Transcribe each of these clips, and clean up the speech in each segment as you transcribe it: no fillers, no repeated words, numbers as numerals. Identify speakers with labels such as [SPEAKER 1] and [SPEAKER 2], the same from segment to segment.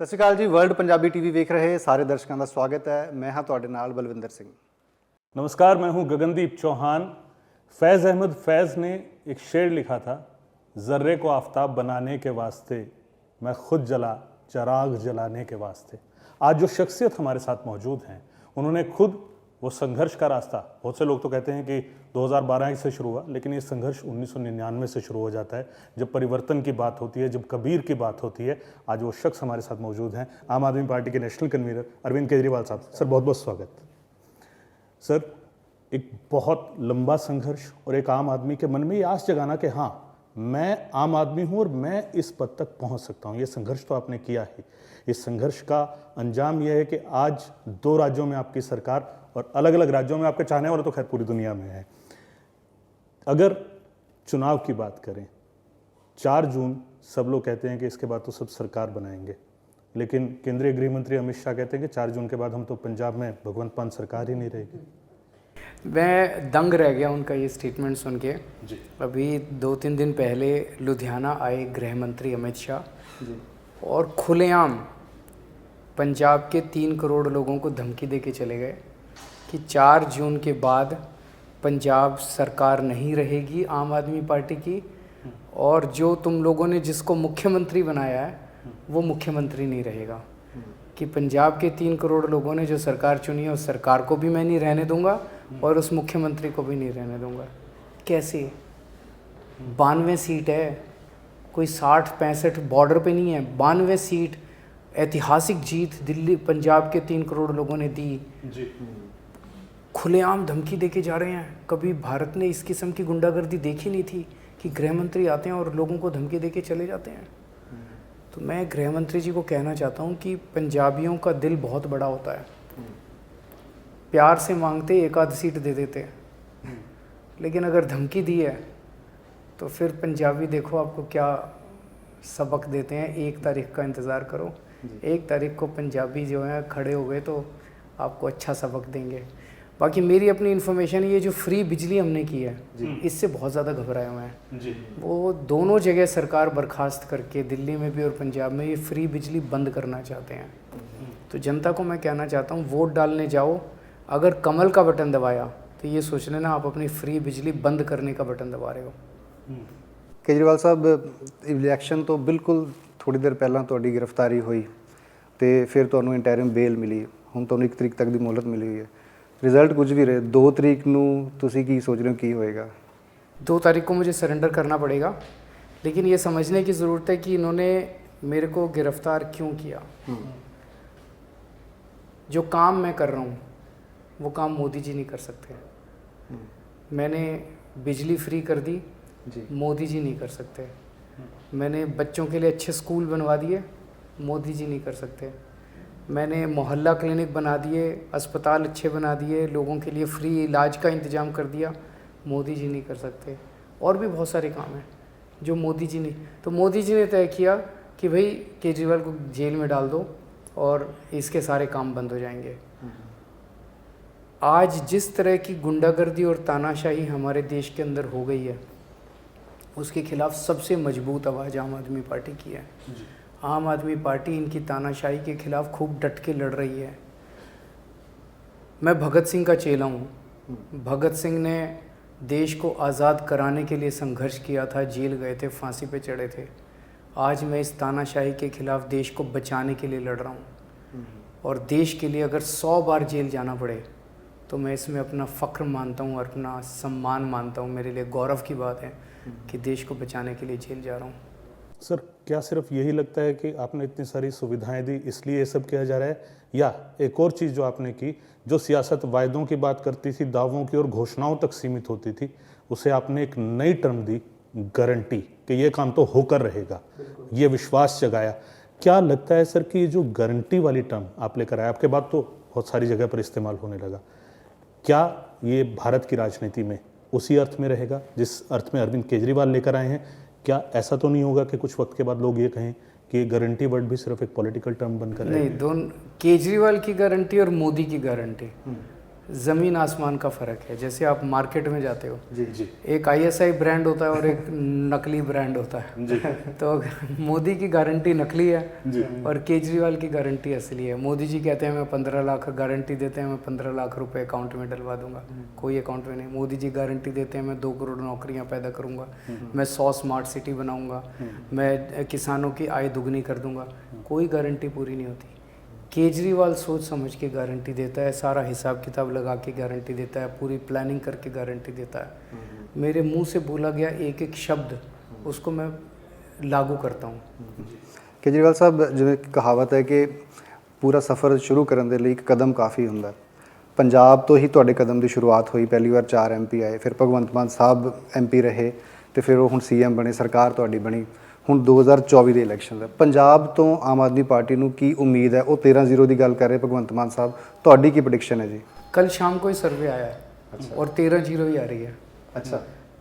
[SPEAKER 1] ਸਤਿ ਸ਼੍ਰੀ ਅਕਾਲ ਜੀ। World Punjabi TV ਵੇਖ ਰਹੇ ਸਾਰੇ ਦਰਸ਼ਕਾਂ ਦਾ ਸਵਾਗਤ ਹੈ। ਮੈਂ ਹਾਂ ਤੁਹਾਡੇ ਨਾਲ ਬਲਵਿੰਦਰ ਸਿੰਘ।
[SPEAKER 2] नमस्कार, मैं हूं गगनदीप चौहान। फैज़ अहमद फैज़ ने एक शेर लिखा था, ज़र्रे को आफताब बनाने के वास्ते मैं खुद जला चराग जलाने के वास्ते। आज जो शख्सियत हमारे साथ मौजूद हैं, उन्होंने खुद वो संघर्ष का रास्ता, बहुत से लोग तो कहते हैं कि 2012 से शुरू हुआ, लेकिन ये संघर्ष 1999 से शुरू हो जाता है, जब परिवर्तन की बात होती है, जब कबीर की बात होती है। आज वो शख्स हमारे साथ मौजूद हैं, आम आदमी पार्टी के नेशनल कन्वीनर अरविंद केजरीवाल साहब। सर, बहुत बहुत स्वागत। सर, एक बहुत लंबा संघर्ष और एक आम आदमी के मन में ये आस जगाना कि हाँ, मैं आम आदमी हूँ और मैं इस पद तक पहुँच सकता हूँ, ये संघर्ष तो आपने किया ही। इस संघर्ष का अंजाम यह है कि आज 2 राज्यों में आपकी सरकार और अलग अलग राज्यों में आपके चाहने वाले तो खैर पूरी दुनिया में है। अगर चुनाव की बात करें, 4 जून सब लोग कहते हैं कि इसके बाद तो सब सरकार बनाएंगे, लेकिन केंद्रीय गृह मंत्री अमित शाह कहते हैं कि 4 जून के बाद हम तो पंजाब में भगवंत मान सरकार ही नहीं रहेगी।
[SPEAKER 3] मैं दंग रह गया उनका ये स्टेटमेंट सुन के। अभी 2-3 दिन पहले लुधियाना आए गृह मंत्री अमित शाह और खुलेआम पंजाब के 3 करोड़ लोगों को धमकी दे के चले गए कि 4 जून के बाद पंजाब सरकार नहीं रहेगी आम आदमी पार्टी की, और जो तुम लोगों ने जिसको मुख्यमंत्री बनाया है वो मुख्यमंत्री नहीं रहेगा। कि पंजाब के 3 करोड़ लोगों ने जो सरकार चुनी है उस सरकार को भी मैं नहीं रहने दूंगा और उस मुख्यमंत्री को भी नहीं रहने दूंगा। कैसे? 92 सीट है, कोई 60-65 बॉर्डर पे नहीं है। 92 सीट, ऐतिहासिक जीत दिल्ली पंजाब के 3 करोड़ लोगों ने दी। खुलेआम धमकी दे के जा रहे हैं। कभी भारत ने इस किस्म की गुंडागर्दी देखी नहीं थी कि गृह मंत्री आते हैं और लोगों को धमकी दे के चले जाते हैं। तो मैं गृह मंत्री जी को कहना चाहता हूँ कि पंजाबियों का दिल बहुत बड़ा होता है। प्यार से मांगते 1-8 सीट दे देते, लेकिन अगर धमकी दी है तो फिर पंजाबी देखो आपको क्या सबक देते हैं। 1 तारीख का इंतज़ार करो। 1 तारीख को पंजाबी जो हैं खड़े हो गए तो आपको अच्छा सबक देंगे। बाकी मेरी अपनी इन्फॉर्मेशन, ये जो फ्री बिजली हमने की है इससे बहुत ज़्यादा घबराए हुए हैं। वो दोनों जगह सरकार बर्खास्त करके, दिल्ली में भी और पंजाब में, ये फ्री बिजली बंद करना चाहते हैं। तो जनता को मैं कहना चाहता हूँ, वोट डालने जाओ, अगर कमल का बटन दबाया तो ये सोच लेना आप अपनी फ्री बिजली बंद करने का बटन दबा रहे हो।
[SPEAKER 1] ਕੇਜਰੀਵਾਲ ਸਾਹਿਬ, ਇਲੈਕਸ਼ਨ ਤੋਂ ਬਿਲਕੁਲ ਥੋੜੀ ਦੇਰ ਪਹਿਲਾਂ ਤੁਹਾਡੀ ਗ੍ਰਿਫਤਾਰੀ ਹੋਈ ਤੇ ਫਿਰ ਤੁਹਾਨੂੰ ਇੰਟਰਿਮ ਬੇਲ ਮਿਲੀ। ਹੁਣ ਤੁਹਾਨੂੰ 1 ਤਰੀਕ ਤੱਕ ਦੀ ਮੋਹਲਤ ਮਿਲੀ ਹੋਈ ਹੈ। रिजल्ट कुछ भी रहे, 2 तरीक ਨੂੰ ਤੁਸੀਂ ਕੀ सोच रहे हो ਕੀ ਹੋਏਗਾ?
[SPEAKER 3] 2 तारीख को मुझे सरेंडर करना पड़ेगा, लेकिन ये समझने की ज़रूरत है कि इन्होंने मेरे को गिरफ़्तार क्यों किया। जो काम मैं कर रहा हूँ वो काम मोदी जी नहीं कर सकते। मैंने बिजली फ्री कर दी, मोदी जी नहीं कर सकते। मैंने बच्चों के लिए अच्छे स्कूल बनवा दिए, मोदी जी नहीं कर सकते। मैंने मोहल्ला क्लिनिक बना दिए, अस्पताल अच्छे बना दिए, लोगों के लिए फ्री इलाज का इंतज़ाम कर दिया, मोदी जी नहीं कर सकते। और भी बहुत सारे काम हैं जो मोदी जी ने, तो मोदी जी ने तय किया कि भाई केजरीवाल को जेल में डाल दो और इसके सारे काम बंद हो जाएंगे। आज जिस तरह की गुंडागर्दी और तानाशाही हमारे देश के अंदर हो गई है, उसके खिलाफ सबसे मजबूत आवाज़ आम आदमी पार्टी की है। आम आदमी पार्टी इनकी तानाशाही के खिलाफ खूब डट के लड़ रही है। मैं भगत सिंह का चेला हूँ। भगत सिंह ने देश को आज़ाद कराने के लिए संघर्ष किया था, जेल गए थे, फांसी पे चढ़े थे। आज मैं इस तानाशाही के खिलाफ देश को बचाने के लिए लड़ रहा हूँ, और देश के लिए अगर 100 बार जेल जाना पड़े तो मैं इसमें अपना फ़ख्र मानता हूँ और अपना सम्मान मानता हूँ। मेरे लिए गौरव की बात है कि देश को बचाने के लिए जेल जा रहा हूँ।
[SPEAKER 2] सर, क्या सिर्फ यही लगता है कि आपने इतनी सारी सुविधाएं दी इसलिए ये सब किया जा रहा है, या एक और चीज़ जो आपने की, जो सियासत वायदों की बात करती थी, दावों की और घोषणाओं तक सीमित होती थी, उसे आपने एक नई टर्म दी, गारंटी, कि ये काम तो होकर रहेगा, ये विश्वास जगाया। क्या लगता है सर कि ये जो गारंटी वाली टर्म आप लेकर आए, आपके बाद तो बहुत सारी जगह पर इस्तेमाल होने लगा, क्या ये भारत की राजनीति में उसी अर्थ में रहेगा जिस अर्थ में अरविंद केजरीवाल लेकर आए हैं? क्या ऐसा तो नहीं होगा कि कुछ वक्त के बाद लोग ये कहें कि गारंटी वर्ड भी सिर्फ एक पॉलिटिकल टर्म बनकर
[SPEAKER 3] नहीं, दोनों, केजरीवाल की गारंटी और मोदी की गारंटी, ज़मीन आसमान का फ़र्क है। जैसे आप मार्केट में जाते हो,
[SPEAKER 2] जी जी
[SPEAKER 3] एक ISI ब्रांड होता है और एक नकली ब्रांड होता है।
[SPEAKER 2] जी
[SPEAKER 3] तो मोदी की गारंटी नकली है
[SPEAKER 2] जी
[SPEAKER 3] और केजरीवाल की गारंटी असली है। मोदी जी कहते हैं मैं 15 लाख गारंटी देते हैं, मैं 15 लाख रुपए अकाउंट में डलवा दूंगा, कोई अकाउंट में नहीं। मोदी जी गारंटी देते हैं मैं 2 करोड़ नौकरियां पैदा करूंगा, मैं 100 स्मार्ट सिटी बनाऊंगा, मैं किसानों की आय दुगनी कर दूंगा, कोई गारंटी पूरी नहीं होती। केजरीवाल सोच समझ के गारंटी देता है, सारा हिसाब किताब लगा के गारंटी देता है, पूरी प्लानिंग करके गारंटी देता है। मेरे मुंह से बोला गया एक एक शब्द उसको मैं लागू करता हूँ।
[SPEAKER 1] ਕੇਜਰੀਵਾਲ ਸਾਹਿਬ, ਜਿਵੇਂ ਕਿ ਕਹਾਵਤ ਹੈ ਕਿ ਪੂਰਾ ਸਫ਼ਰ ਸ਼ੁਰੂ ਕਰਨ ਦੇ ਲਈ ਇੱਕ ਕਦਮ ਕਾਫੀ ਹੁੰਦਾ। ਪੰਜਾਬ ਤੋਂ ਹੀ ਤੁਹਾਡੇ ਕਦਮ ਦੀ ਸ਼ੁਰੂਆਤ ਹੋਈ, ਪਹਿਲੀ ਵਾਰ 4 MP ਆਏ, ਫਿਰ ਭਗਵੰਤ ਮਾਨ ਸਾਹਿਬ MP ਰਹੇ ਤੇ ਫਿਰ ਉਹ ਹੁਣ CM ਬਣੇ, ਸਰਕਾਰ ਤੁਹਾਡੀ ਬਣੀ। ਹੁਣ 2024 ਦੇ ਇਲੈਕਸ਼ਨ ਹੈ, ਪੰਜਾਬ ਤੋਂ ਆਮ ਆਦਮੀ ਪਾਰਟੀ ਨੂੰ ਕੀ ਉਮੀਦ ਹੈ? ਉਹ 13-0 ਦੀ ਗੱਲ ਕਰ ਰਹੇ ਭਗਵੰਤ ਮਾਨ ਸਾਹਿਬ, ਤੁਹਾਡੀ ਕੀ ਪ੍ਰੈਡਿਕਸ਼ਨ ਹੈ ਜੀ?
[SPEAKER 3] कल शाम को ही सर्वे आया है और 13-0 ही आ रही है।
[SPEAKER 1] अच्छा,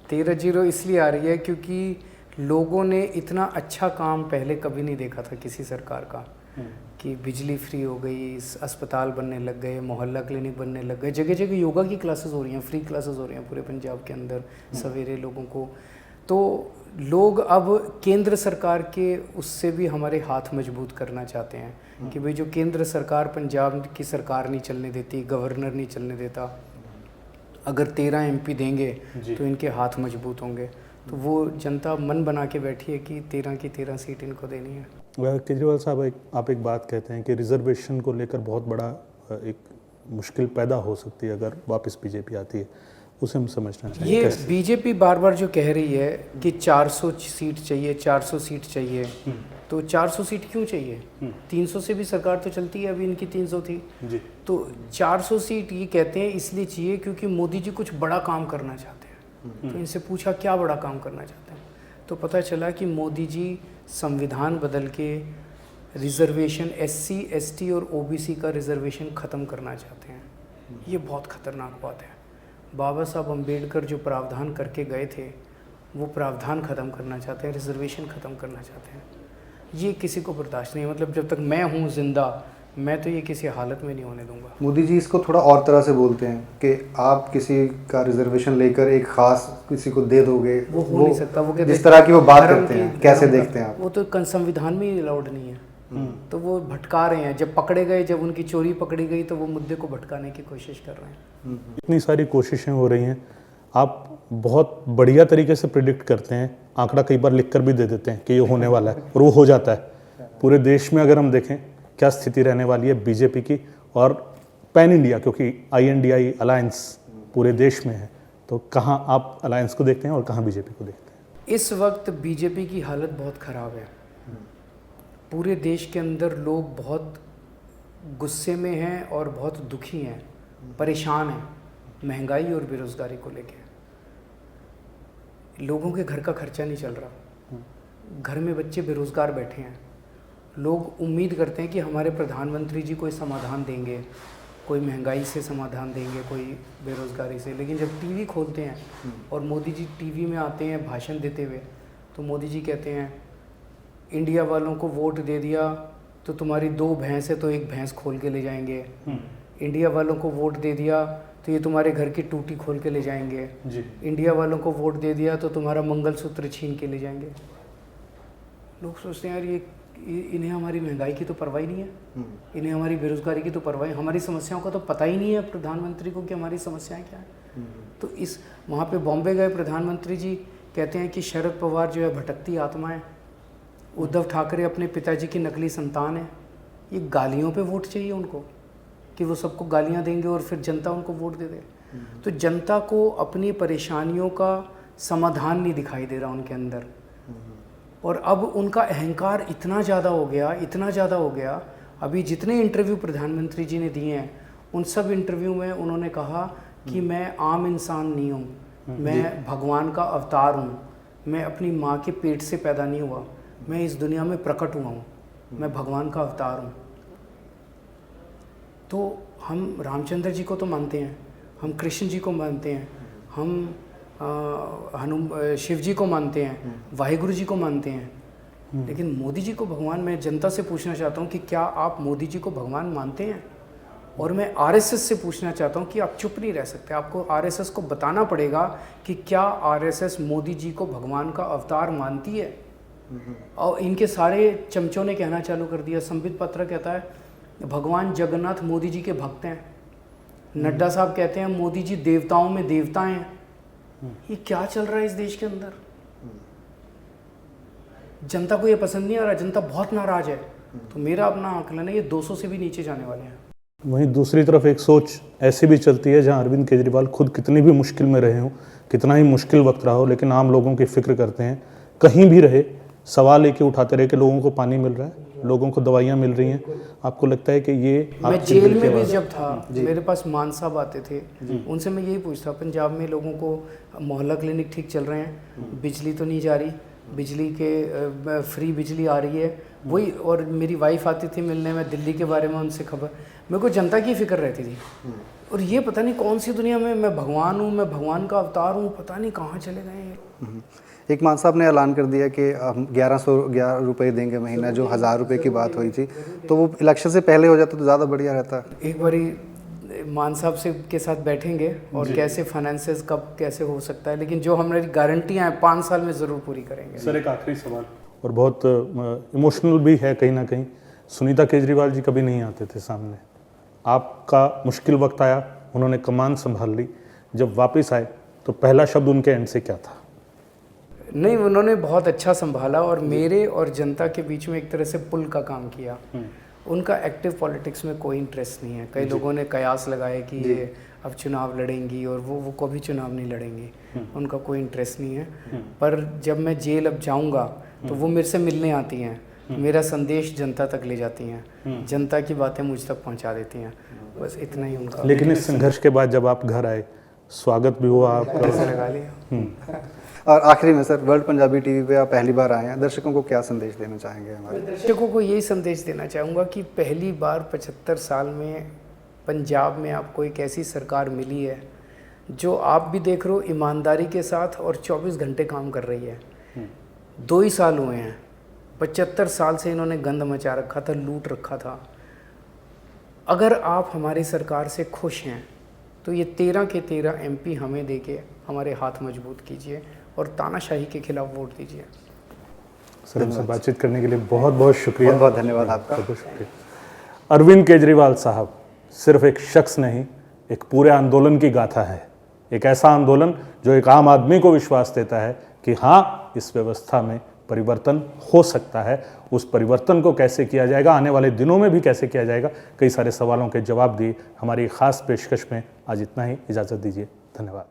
[SPEAKER 3] 13-0 इसलिए आ रही है क्योंकि लोगों ने इतना अच्छा काम पहले कभी नहीं देखा था किसी सरकार का, कि बिजली फ्री हो गई, अस्पताल बनने लग गए, मोहल्ला क्लिनिक बनने लग गए, जगह जगह योगा की क्लासेस हो रही हैं, फ्री क्लासेस हो रही हैं पूरे पंजाब के अंदर सवेरे लोगों को। तो लोग अब केंद्र सरकार के उससे भी हमारे हाथ मजबूत करना चाहते हैं कि भाई जो केंद्र सरकार पंजाब की सरकार नहीं चलने देती, गवर्नर नहीं चलने देता, अगर 13 MP देंगे तो इनके हाथ मजबूत होंगे। तो वो जनता मन बना के बैठी है कि 13 की 13 सीट इनको देनी है।
[SPEAKER 2] केजरीवाल साहब, आप एक बात कहते हैं कि रिजर्वेशन को लेकर बहुत बड़ा एक मुश्किल पैदा हो सकती है अगर वापस बीजेपी आती है, उसे हम समझना चाहिए।
[SPEAKER 3] ये
[SPEAKER 2] कैसे?
[SPEAKER 3] बीजेपी बार बार जो कह रही है कि 400 सीट चाहिए, 400 सीट चाहिए, तो 400 सीट क्यों चाहिए? 300 से भी सरकार तो चलती है, अभी इनकी 300 थी।
[SPEAKER 2] जी
[SPEAKER 3] तो 400 सीट ये कहते हैं इसलिए चाहिए क्योंकि मोदी जी कुछ बड़ा काम करना चाहते हैं। तो इनसे पूछा क्या बड़ा काम करना चाहते हैं, तो पता चला कि मोदी जी संविधान बदल के रिजर्वेशन SC ST और OBC का रिजर्वेशन ख़त्म करना चाहते हैं। ये बहुत ख़तरनाक बात है। बाबा साहब अम्बेडकर जो प्रावधान करके गए थे वो प्रावधान ख़त्म करना चाहते हैं, रिजर्वेशन ख़त्म करना चाहते हैं। ये किसी को बर्दाश्त नहीं है। मतलब जब तक मैं हूँ जिंदा, मैं तो ये किसी हालत में नहीं होने दूंगा।
[SPEAKER 1] मोदी जी इसको थोड़ा और तरह से बोलते हैं कि आप किसी का रिजर्वेशन लेकर एक खास किसी को दे दोगे,
[SPEAKER 3] वो हो नहीं सकता। वो कहते
[SPEAKER 1] जिस तरह की वो बात
[SPEAKER 3] धर्म
[SPEAKER 1] करते हैं,
[SPEAKER 3] की-
[SPEAKER 1] कैसे
[SPEAKER 3] धर्म का-
[SPEAKER 1] देखते हैं आप?
[SPEAKER 3] वो तो संविधान में ही अलाउड नहीं है। तो वो भटका रहे हैं। जब पकड़े गए, जब उनकी चोरी पकड़ी गई तो वो मुद्दे को भटकाने की कोशिश कर रहे हैं।
[SPEAKER 2] इतनी सारी कोशिशें हो रही हैं, आप बहुत बढ़िया तरीके से प्रिडिक्ट करते हैं, आंकड़ा कई बार लिख कर भी दे देते हैं कि ये होने वाला है और वो हो जाता है। पूरे देश में अगर हम देखें क्या स्थिति रहने वाली है बीजेपी की और पैन इंडिया, क्योंकि INDI अलायंस पूरे देश में है, तो कहाँ आप अलायंस को देखते हैं और कहाँ बीजेपी को देखते हैं?
[SPEAKER 3] इस वक्त बीजेपी की हालत बहुत ख़राब है। पूरे देश के अंदर लोग बहुत गुस्से में हैं और बहुत दुखी हैं, परेशान हैं महंगाई और बेरोज़गारी को लेके। लोगों के घर का खर्चा नहीं चल रहा, घर में बच्चे बेरोज़गार बैठे हैं। लोग उम्मीद करते हैं कि हमारे प्रधानमंत्री जी कोई समाधान देंगे, कोई महंगाई से समाधान देंगे, कोई बेरोज़गारी से। लेकिन जब टीवी खोलते हैं और मोदी जी टीवी में आते हैं भाषण देते हुए, तो मोदी जी कहते हैं इंडिया वालों को वोट दे दिया तो तुम्हारी 2 भैंस है तो 1 भैंस खोल के ले जाएंगे। इंडिया वालों को वोट दे दिया तो ये तुम्हारे घर की टूटी खोल के ले जाएंगे।
[SPEAKER 2] जी
[SPEAKER 3] इंडिया वालों को वोट दे दिया तो तुम्हारा मंगलसूत्र छीन के ले जाएंगे। लोग सोचते हैं यार ये इन्हें हमारी महंगाई की तो परवाह ही नहीं है, इन्हें हमारी बेरोज़गारी की तो परवाह, हमारी समस्याओं का तो पता ही नहीं है प्रधानमंत्री को कि हमारी समस्याएं क्या है। तो इस वहाँ पे बॉम्बे गए प्रधानमंत्री जी, कहते हैं कि शरद पवार जो है भटकती आत्मा है, उद्धव ठाकरे अपने पिताजी की नकली संतान है। ये गालियों पे वोट चाहिए उनको कि वो सबको गालियां देंगे और फिर जनता उनको वोट दे दे। तो जनता को अपनी परेशानियों का समाधान नहीं दिखाई दे रहा उनके अंदर। और अब उनका अहंकार इतना ज़्यादा हो गया, इतना ज़्यादा हो गया। अभी जितने इंटरव्यू प्रधानमंत्री जी ने दिए हैं उन सब इंटरव्यू में उन्होंने कहा कि मैं आम इंसान नहीं हूँ, मैं भगवान का अवतार हूँ, मैं अपनी माँ के पेट से पैदा नहीं हुआ, मैं इस दुनिया में प्रकट हुआ हूँ, मैं भगवान का अवतार हूँ। तो हम रामचंद्र जी को तो मानते हैं, हम कृष्ण जी को मानते हैं, हम शिव जी को मानते हैं, वाहिगुरु जी को मानते हैं, लेकिन मोदी जी को भगवान, मैं जनता से पूछना चाहता हूँ कि क्या आप मोदी जी को भगवान मानते हैं? और मैं आरएसएस से पूछना चाहता हूँ कि आप चुप नहीं रह सकते, आपको आरएसएस को बताना पड़ेगा कि क्या आरएसएस मोदी जी को भगवान का अवतार मानती है। और इनके सारे चमचों ने कहना चालू कर दिया, संबित पात्रा कहता है भगवान जगन्नाथ मोदी जी के भक्त हैं, नड्डा साहब कहते हैं मोदी जी देवताओं में देवता हैं। ये क्या चल रहा है इस देश के अंदर? जनता को ये पसंद नहीं आ रहा, जनता बहुत नाराज है। तो मेरा अपना आकलन है ये 200 से भी नीचे जाने वाले हैं।
[SPEAKER 2] वहीं दूसरी तरफ एक सोच ऐसी भी चलती है जहां अरविंद केजरीवाल खुद कितनी भी मुश्किल में रहे हों, कितना ही मुश्किल वक्त रहा हो, लेकिन आम लोगों की फिक्र करते हैं। कहीं भी रहे सवाल एक ही उठाते रहे कि लोगों को पानी मिल रहा है, लोगों को दवाइयाँ मिल रही हैं। आपको लगता है कि ये
[SPEAKER 3] मैं जेल में भी जब था मेरे पास मान साहब आते थे, उनसे मैं यही पूछता पंजाब में लोगों को मोहल्ला क्लिनिक ठीक चल रहे हैं, बिजली तो नहीं जा रही, बिजली के फ्री बिजली आ रही है वही। और मेरी वाइफ आती थी मिलने में, दिल्ली के बारे में उनसे खबर, मेरे को जनता की फिक्र रहती थी। और ये पता नहीं कौन सी दुनिया में मैं भगवान हूँ, मैं भगवान का अवतार हूँ, पता नहीं कहाँ चले गए हैं।
[SPEAKER 1] एक मान साहब ने ऐलान कर दिया कि हम 1111 रुपये देंगे महीना, जो 1000 रुपये की बात हुई थी, तो वो इलेक्शन से पहले हो जाता तो ज़्यादा बढ़िया रहता।
[SPEAKER 3] एक बारी मान साहब से के साथ बैठेंगे और कैसे फाइनेंसेस कब कैसे हो सकता है, लेकिन जो हमारी गारंटियाँ हैं 5 साल में ज़रूर पूरी करेंगे।
[SPEAKER 2] सर एक आखिरी सवाल, और बहुत इमोशनल भी है कहीं ना कहीं। सुनीता केजरीवाल जी कभी नहीं आते थे सामने, आपका मुश्किल वक्त आया, उन्होंने कमान संभाल ली, जब वापस आए तो पहला शब्द उनके एंड से क्या था?
[SPEAKER 3] नहीं, उन्होंने बहुत अच्छा संभाला और मेरे और जनता के बीच में एक तरह से पुल का काम किया। उनका एक्टिव पॉलिटिक्स में कोई इंटरेस्ट नहीं है। कई लोगों ने कयास लगाए कि ये अब चुनाव लड़ेंगी और वो कभी चुनाव नहीं लड़ेंगी, उनका कोई इंटरेस्ट नहीं है। पर जब मैं जेल अब जाऊंगा तो वो मेरे से मिलने आती हैं, मेरा संदेश जनता तक ले जाती हैं, जनता की बातें मुझ तक पहुंचा देती हैं, बस इतना ही उनका।
[SPEAKER 2] लेकिन इस संघर्ष के बाद जब आप घर आए, स्वागत भी हुआ आपका,
[SPEAKER 3] पैसे लगा लिया।
[SPEAKER 1] और आखिरी में सर, वर्ल्ड पंजाबी टीवी पे आप पहली बार आए हैं, दर्शकों को क्या संदेश देना चाहेंगे? हमारे
[SPEAKER 3] दर्शकों को यही संदेश देना चाहूँगा कि पहली बार 75 साल में पंजाब में आपको एक ऐसी सरकार मिली है जो आप भी देख रहे हो ईमानदारी के साथ और 24 घंटे काम कर रही है। 2 ही साल हुए हैं, 75 साल से इन्होंने गंद मचा रखा था, लूट रखा था। अगर आप हमारी सरकार से खुश हैं तो ये 13 के 13 MP हमें देके हमारे हाथ मजबूत कीजिए और तानाशाही के खिलाफ वोट दीजिए।
[SPEAKER 2] सर हमसे बातचीत करने के लिए बहुत बहुत शुक्रिया।
[SPEAKER 1] बहुत बहुत धन्यवाद आपका।
[SPEAKER 2] बहुत शुक्रिया। अरविंद केजरीवाल साहब सिर्फ एक शख्स नहीं, एक पूरे आंदोलन की गाथा है। एक ऐसा आंदोलन जो एक आम आदमी को विश्वास देता है कि हाँ, इस व्यवस्था में परिवर्तन हो सकता है। उस परिवर्तन को कैसे किया जाएगा, आने वाले दिनों में भी कैसे किया जाएगा, कई सारे सवालों के जवाब दिए हमारी खास पेशकश में। आज इतना ही, इजाज़त दीजिए, धन्यवाद।